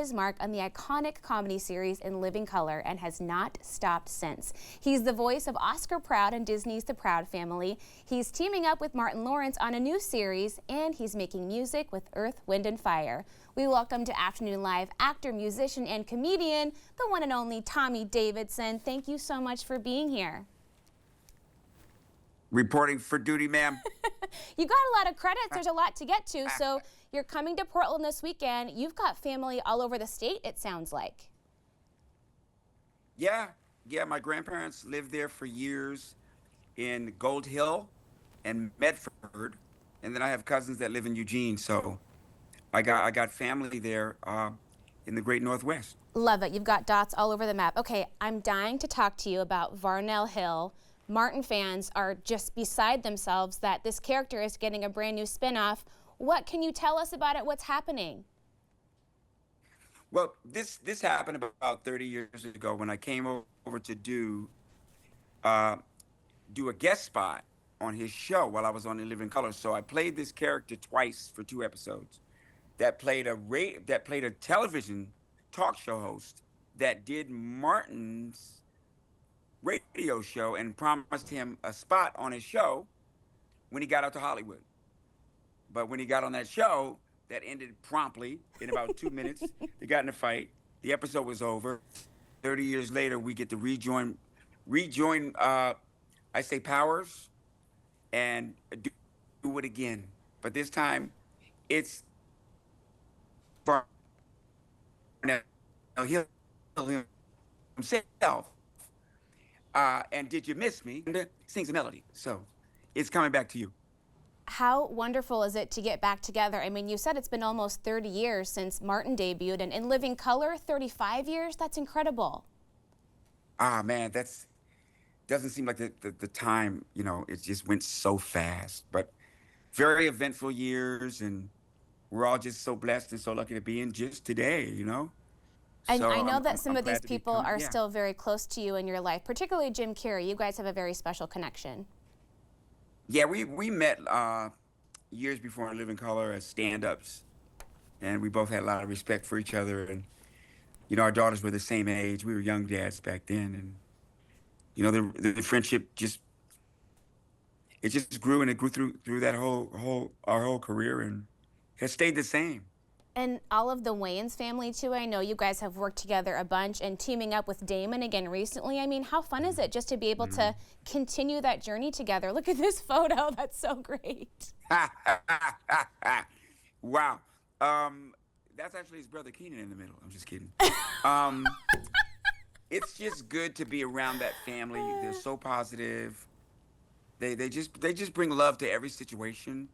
his mark on the iconic comedy series in living color and has not stopped since. He's the voice of Oscar Proud in Disney's The Proud Family. He's teaming up with Martin Lawrence on a new series, and he's making music with Earth, Wind, and Fire. We welcome to Afternoon Live actor, musician, and comedian, the one and only Tommy Davidson. Thank you so much for being here. Reporting for duty, ma'am. You got a lot of credits. There's a lot to get to. So you're coming to Portland this weekend. You've got family all over the state, it sounds like. Yeah, my grandparents lived there for years in Gold Hill and Medford, and then I have cousins that live in Eugene. So I got family there in the Great Northwest. Love it. You've got dots all over the map. Okay, I'm dying to talk to you about Varnell Hill. Martin fans are just beside themselves that this character is getting a brand new spin-off. What can you tell us about it? What's happening? Well, this happened about 30 years ago when I came over to do a guest spot on his show while I was on In Living Color. So I played this character twice for 2 episodes. That played a television talk show host that did Martin's radio show and promised him a spot on his show when he got out to Hollywood. But when he got on that show, that ended promptly in about 2 minutes. They got in a fight. The episode was over. 30 years later, we get to rejoin I say powers and do it again. But this time, it's Varnell Hill himself. And Did You Miss Me? Sings a melody. So it's coming back to you. How wonderful is it to get back together? I mean, you said it's been almost 30 years since Martin debuted, and in Living Color, 35 years? That's incredible. Man, doesn't seem like the time, it just went so fast. But very eventful years, and we're all just so blessed and so lucky to be in just today, And so I know that some of these glad to be people coming. are Yeah. still very close to you in your life, particularly Jim Carrey. You guys have a very special connection. Yeah, we met years before in Living Color as stand-ups, and we both had a lot of respect for each other. And our daughters were the same age. We were young dads back then, and the friendship just grew, and it grew through that our whole career, and has stayed the same. And all of the Wayans family, too. I know you guys have worked together a bunch and teaming up with Damon again recently. I mean, how fun is it just to be able to continue that journey together? Look at this photo. That's so great. Wow. That's actually his brother Keenan in the middle. I'm just kidding. It's just good to be around that family. They're so positive. They just bring love to every situation.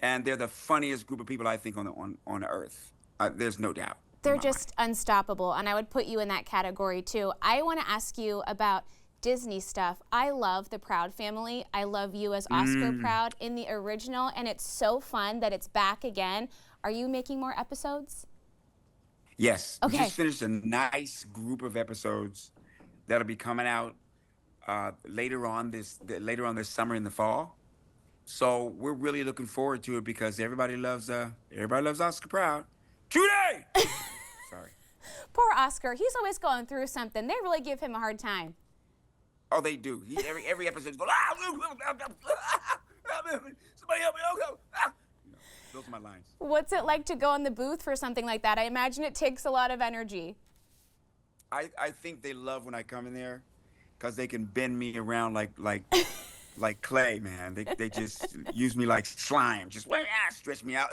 And they're the funniest group of people, I think, on earth. There's no doubt. They're just unstoppable, and I would put you in that category, too. I want to ask you about Disney stuff. I love The Proud Family. I love you as Oscar Proud in the original, and it's so fun that it's back again. Are you making more episodes? Yes. Okay. We just finished a nice group of episodes that'll be coming out later on this summer in the fall. So we're really looking forward to it because everybody loves Oscar Proud. Today! Sorry. Poor Oscar. He's always going through something. They really give him a hard time. Oh, they do. Every episode goes, somebody help me. Those are my lines. What's it like to go in the booth for something like that? I imagine it takes a lot of energy. I think they love when I come in there because they can bend me around like clay, man. They just use me like slime. Just stretch me out.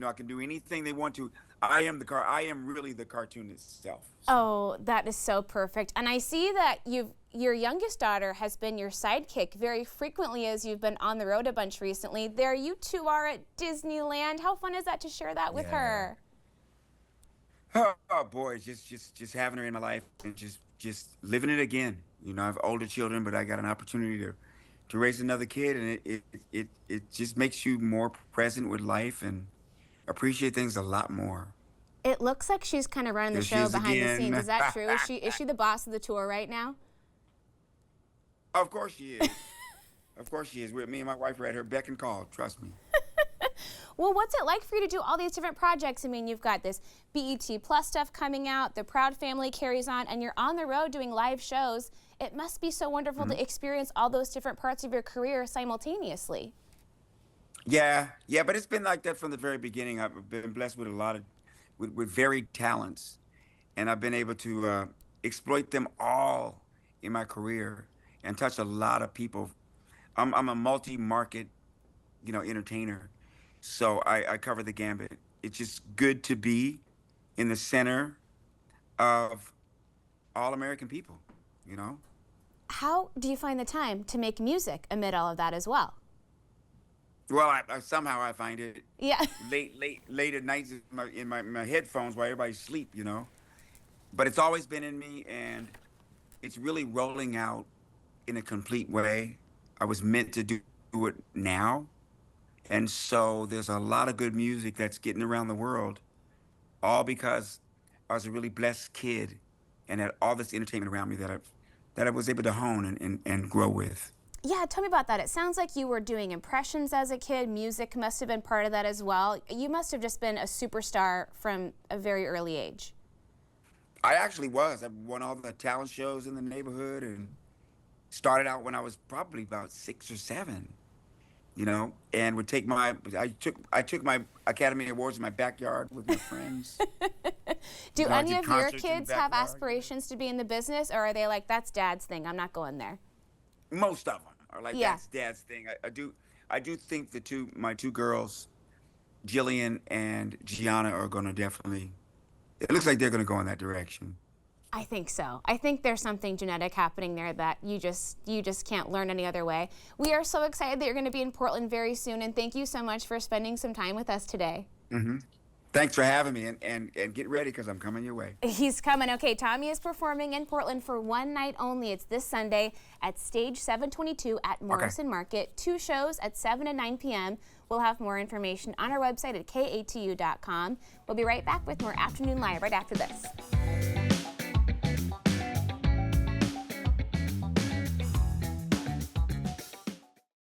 I can do anything they want to. I am really the cartoon itself. So. Oh, that is so perfect. And I see that your youngest daughter has been your sidekick very frequently as you've been on the road a bunch recently. There you two are at Disneyland. How fun is that to share that with her? Oh boy, just having her in my life and just living it again. I have older children, but I got an opportunity to raise another kid, and it just makes you more present with life and appreciate things a lot more. It looks like she's kind of running the show behind the scenes. Is that true? Is she the boss of the tour right now? Of course she is. Of course she is. Me and my wife are at her beck and call. Trust me. Well, what's it like for you to do all these different projects? I mean, you've got this BET Plus stuff coming out, the Proud Family carries on, and you're on the road doing live shows. It must be so wonderful to experience all those different parts of your career simultaneously. Yeah, yeah, but it's been like that from the very beginning. I've been blessed with a lot of, with varied talents, and I've been able to exploit them all in my career and touch a lot of people. I'm a multi-market, entertainer, so I cover the gambit. It's just good to be in the center of all American people, you know. How do you find the time to make music amid all of that as well? Well, somehow I find it Yeah. late at nights in my headphones while everybody's asleep, But it's always been in me, and it's really rolling out in a complete way. I was meant to do it now, and so there's a lot of good music that's getting around the world, all because I was a really blessed kid and had all this entertainment around me that I was able to hone and grow with. Yeah, tell me about that. It sounds like you were doing impressions as a kid. Music must have been part of that as well. You must have just been a superstar from a very early age. I actually was. I won all the talent shows in the neighborhood and started out when I was probably about 6 or 7, and would take I took my Academy Awards in my backyard with my friends. Do I any did of your concerts in the kids have backyard. aspirations to be in the business, or are they like, that's Dad's thing, I'm not going there? Most of them are like, Yeah. that's Dad's thing. I do think my two girls, Jillian and Gianna, are going to definitely. It looks like they're going to go in that direction. I think so. I think there's something genetic happening there that you just can't learn any other way. We are so excited that you're going to be in Portland very soon, and thank you so much for spending some time with us today. Thanks for having me, and get ready because I'm coming your way. He's coming. Okay, Tommy is performing in Portland for one night only. It's this Sunday at Stage 722 at Morrison Market. 2 shows at 7 and 9 p.m. We'll have more information on our website at katu.com. We'll be right back with more Afternoon Live right after this.